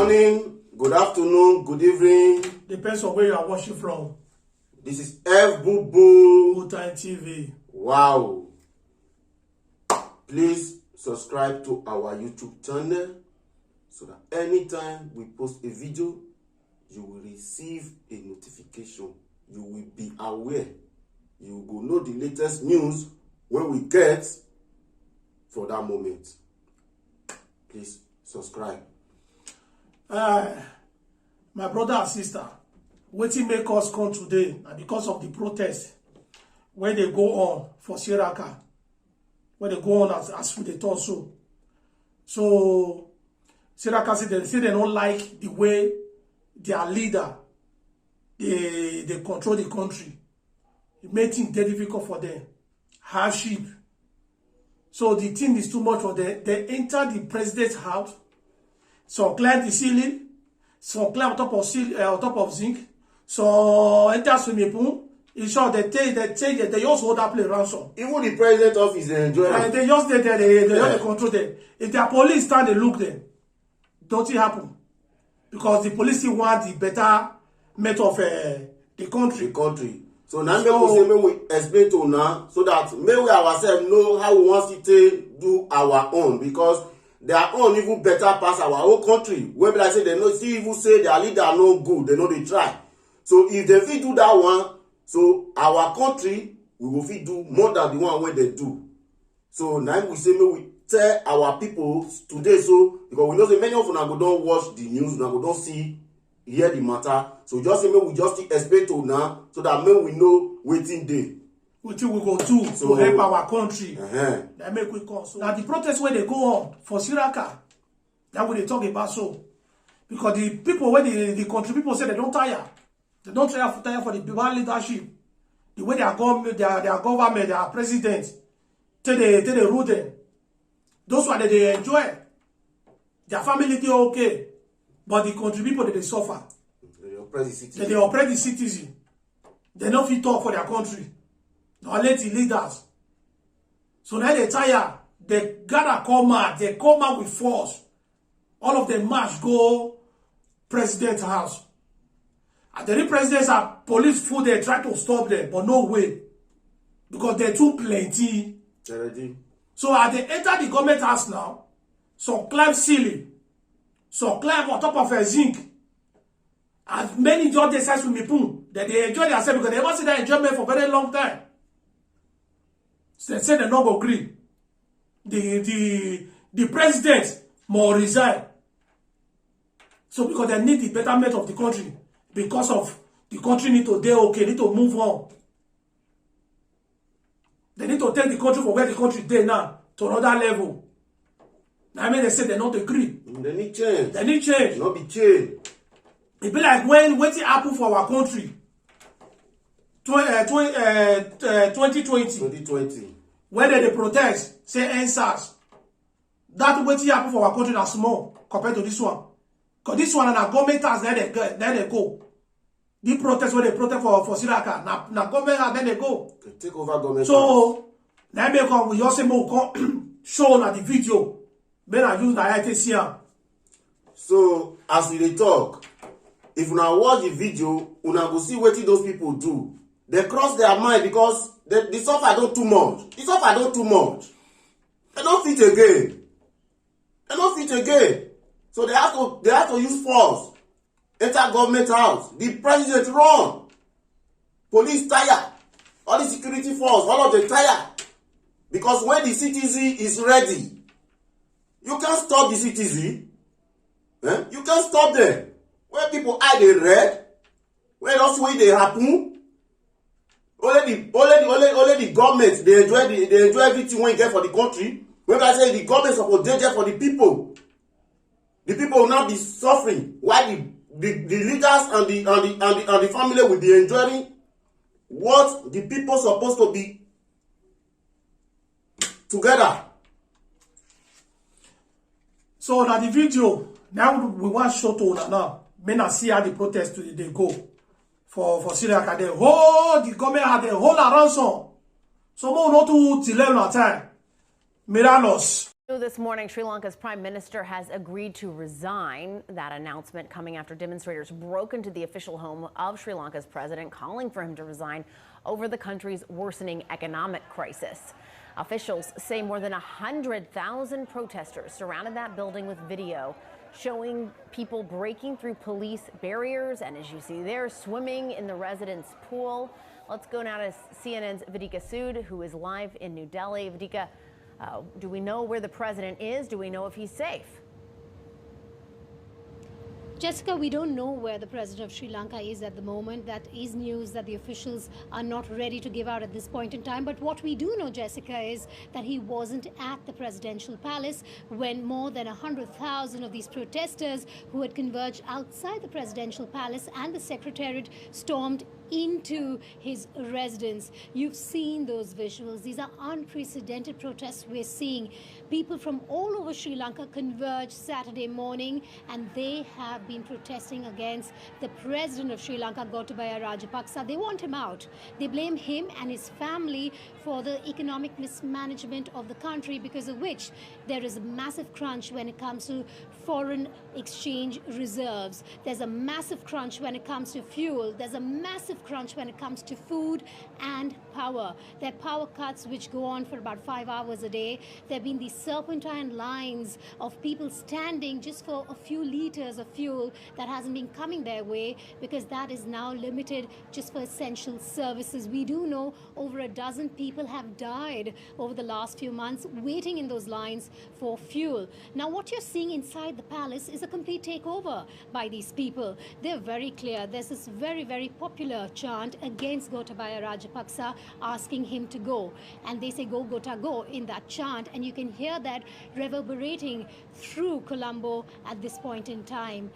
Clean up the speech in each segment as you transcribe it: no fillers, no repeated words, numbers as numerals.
morning, good afternoon, good evening. Depends on where you are watching from. This is F Boo Boo Time TV. Wow. Please subscribe to our YouTube channel so that anytime we post a video, you will receive a notification. You will be aware. You will know the latest news when we get for that moment. Please subscribe. My brother and sister, wetin make us come today na because of the protest when they go on for Lanka, when they go on as we dey talk so. So Lanka say they don't like the way their leader they control the country. It made things very difficult for them. Hardship. So the thing is too much for them. They enter the president's house. Some climb the ceiling, some climb on top of zinc, some enter swimming pool. In short, they just hold that place ransom. Even the president office they enjoy it. They just they just control them. If their police stand, they look them. Don't it happen? Because the police still want the better method of the country. The country. So now we explain to now so that may we ourselves know how we want to do our own, because their own even better pass our own country. When people say they know, see even say their leader are no good, they know they try. So if they fit do that one, so our country we will fit do more than the one where they do. So now we say we tell our people today, so because we know that many of them don't watch the news, now we don't see hear the matter. So just say we just explain to now so that we know waiting day. What we go do to help our country. That make we come. So now the protest where they go on for Lanka, that what they talk about so. Because the people where the country people say they don't tire. They don't tire for the bad leadership. The way their government, their president, they rule them. Those one that they enjoy. Their family they okay. But the country people they suffer. They oppress the citizen. They oppress the citizen. They don't fit talk for their country. Or let the leaders. So now they tire. They gotta come out. They come out with force. All of them march go president's house. And the presidents are police full. They try to stop them, but no way, because they're too plenty. So as they enter the government house now, some climb ceiling, some climb on top of a zinc. And many just decide to me boom that they enjoy themselves because they never see that enjoyment for a very long time. So they say they not agree. The president must resign. So because they need the betterment of the country, because of the country need to need to move on. They need to take the country from where the country is now to another level. Now I mean they say they not agree. They need change. They need change. Not be change. It be like when it happened for our country. 2020. When they protest, say NSAS. That what happened for our country is small compared to this one. Because this one and our government has let they go. The protest when they protest for Lanka, now government has let they go. They take over government. So now we also show na the video. When I use the ITC. So as we talk, if you now watch the video, you now go see what those people do. They cross their mind because the suffer don't too much. The suffer don't too much. They don't fit again. They don't fit again. So they have to use force. Enter government house. The president run. Police tire. All the security force, all of them tire. Because when the citizen is ready, you can't stop the citizen. You can't stop them. When people hide the red, when that's way they happen, only the government they enjoy everything when you get for the country. When I say the government is supposed to for the people will not be suffering. While the leaders and the family will be enjoying what the people supposed to be together. So now the video now we want to show to now. Men I see how the protest they go for Lanka. They hold the government had the whole ransom. So more not to till time. Miraculous. This morning, Sri Lanka's prime minister has agreed to resign. That announcement coming after demonstrators broke into the official home of Sri Lanka's president, calling for him to resign over the country's worsening economic crisis. Officials say more than 100,000 protesters surrounded that building with video showing people breaking through police barriers and, as you see there, swimming in the residents' pool. Let's go now to CNN's Vidika Sood, who is live in New Delhi. Vidika, do we know where the president is? Do we know if he's safe? Jessica, we don't know where the president of Sri Lanka is at the moment. That is news that the officials are not ready to give out at this point in time. But what we do know, Jessica, is that he wasn't at the presidential palace when more than 100,000 of these protesters who had converged outside the presidential palace and the secretariat stormed into his residence. You've seen those visuals. These are unprecedented protests we're seeing. People from all over Sri Lanka converged Saturday morning, and they have been protesting against the president of Sri Lanka, Gotabaya Rajapaksa. They want him out. They blame him and his family for the economic mismanagement of the country, because of which there is a massive crunch when it comes to foreign exchange reserves. There's a massive crunch when it comes to fuel. There's a massive crunch when it comes to food and power. There are power cuts which go on for about 5 hours a day. There have been these serpentine lines of people standing just for a few liters of fuel that hasn't been coming their way, because that is now limited just for essential services. We do know over a dozen people have died over the last few months waiting in those lines for fuel. Now what you're seeing inside the palace is a complete takeover by these people. They're very clear. There's this very, very popular chant against Gotabaya Rajapaksa asking him to go. And they say, "Go, Gota, go," in that chant. And you can hear that reverberating through Colombo at this point in time.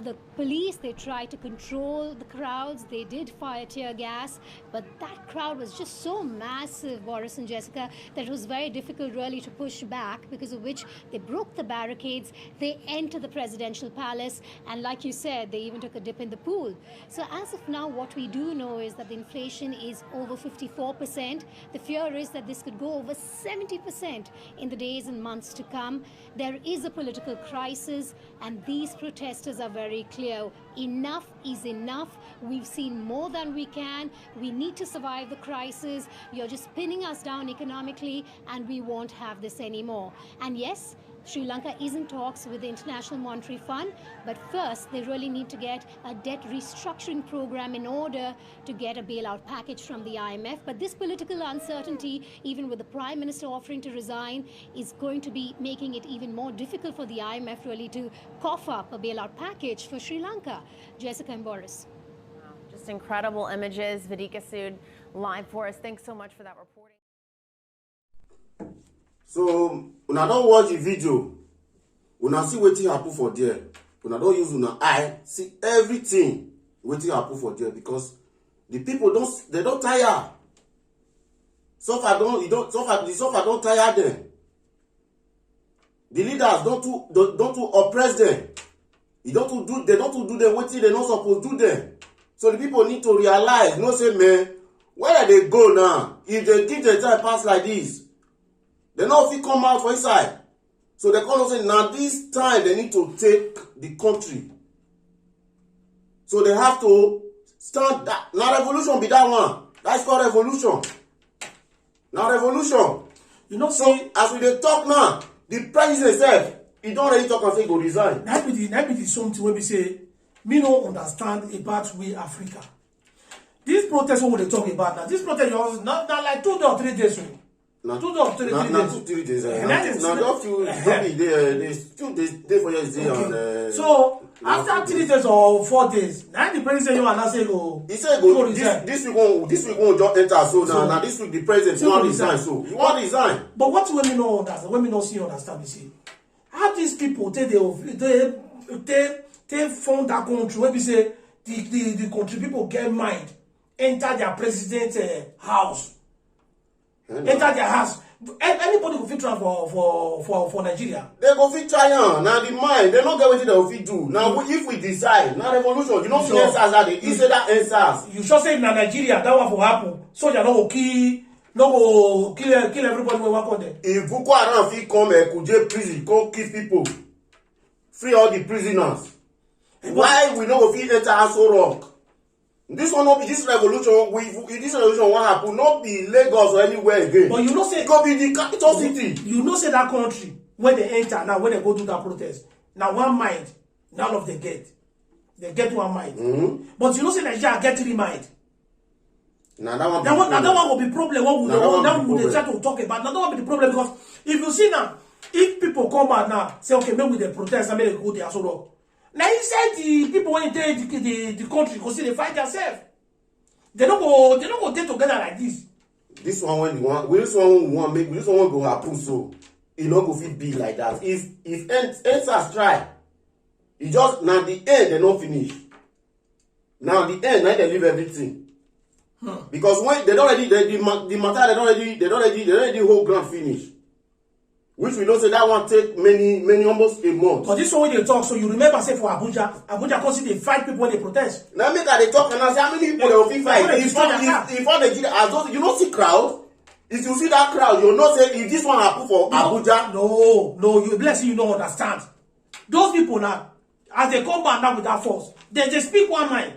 The police, they tried to control the crowds. They did fire tear gas, but that crowd was just so massive, Boris and Jessica, that it was very difficult really to push back, because of which they broke the barricades. They entered the presidential palace, and like you said, they even took a dip in the pool. So as of now, what we do know is that the inflation is over 54%. The fear is that this could go over 70% in the days and months to come. There is a political crisis, and these protesters are very clear. Enough is enough. We've seen more than we can. We need to survive the crisis. You're just pinning us down economically, and we won't have this anymore. And yes, Sri Lanka is in talks with the International Monetary Fund, but first they really need to get a debt restructuring program in order to get a bailout package from the IMF. But this political uncertainty, even with the Prime Minister offering to resign, is going to be making it even more difficult for the IMF really to cough up a bailout package for Sri Lanka. Jessica and Boris. Wow, just incredible images. Vidika Sood live for us. Thanks so much for that reporting. So una don't watch the video, una see wetin happen for there. Una don't use una eye see everything wetin happen for there, because the people don't tire. The suffer don't tire them. The leaders don't too oppress them. They don't too do them wetin they not supposed to do them. So the people need to realize, no say, man, where they go now? If they give the time pass like this, they no fit come out for inside. So they come and say, now this time they need to take the country. So they have to stand that. Now revolution be that one. That's called revolution. Now revolution. You know, so as we dey talk now, the president itself, he don't already talk and say he go resign. That be the something when we say, me no understand about we Africa. This protest what they talk about now, this protest was not like 2 or 3 days ago. Now 2 or 3 days. Now 2 3 days. Now just few day for yesterday on. So after 3 days or 4 days, now the president you and I say go. He said go this week won't just enter. So now this week the president want resign. So you want resign. But what when me no understand, when me no see understand, me see how these people they form that country. When we say the country people get mind, enter their president's house. Enter their house. Anybody go fit try for Nigeria. They go fit try now the mind. They don't get what they go fit do. Now if we decide, now revolution, you know answers that he said that answers. You sure say na Nigeria that one for happen. So you don't kill no go kill everybody wey work on them. If Boko Haram fit come Kuje prison, come kill people, free all the prisoners, why we no go fit enter Aso Rock? This one no be this revolution. This revolution wan happen, not be Lagos or anywhere again. But you know say it go be the capital city. You know say that country when they enter now, when they go do that protest, now one mind, none of them get. They get one mind. But you know say Nigeria get 3 mind. Now that one will be problem. What would they try to talk about? Now that one be the problem because if you see now, if people come out now say okay, maybe they protest and maybe they go there so long. Now inside the people when they the country go see they fight themselves. They don't go take together like this. This one we want make this one go happen so it no go fit be like that. If NSAS try, it just now the end they not finish. Now the end now they leave everything. Because when they don't already the matter they don't already whole ground finish. Which we know say that one take many almost a month. But this one when they talk, so you remember say for Abuja cause they fight people when they protest. Now make they talk and I say how many people they will fit fight. If you don't see crowd, if you see that crowd, you know say if this one happen for Abuja. No, you bless you don't understand. Those people now, as they come back now with that force, they speak one mind.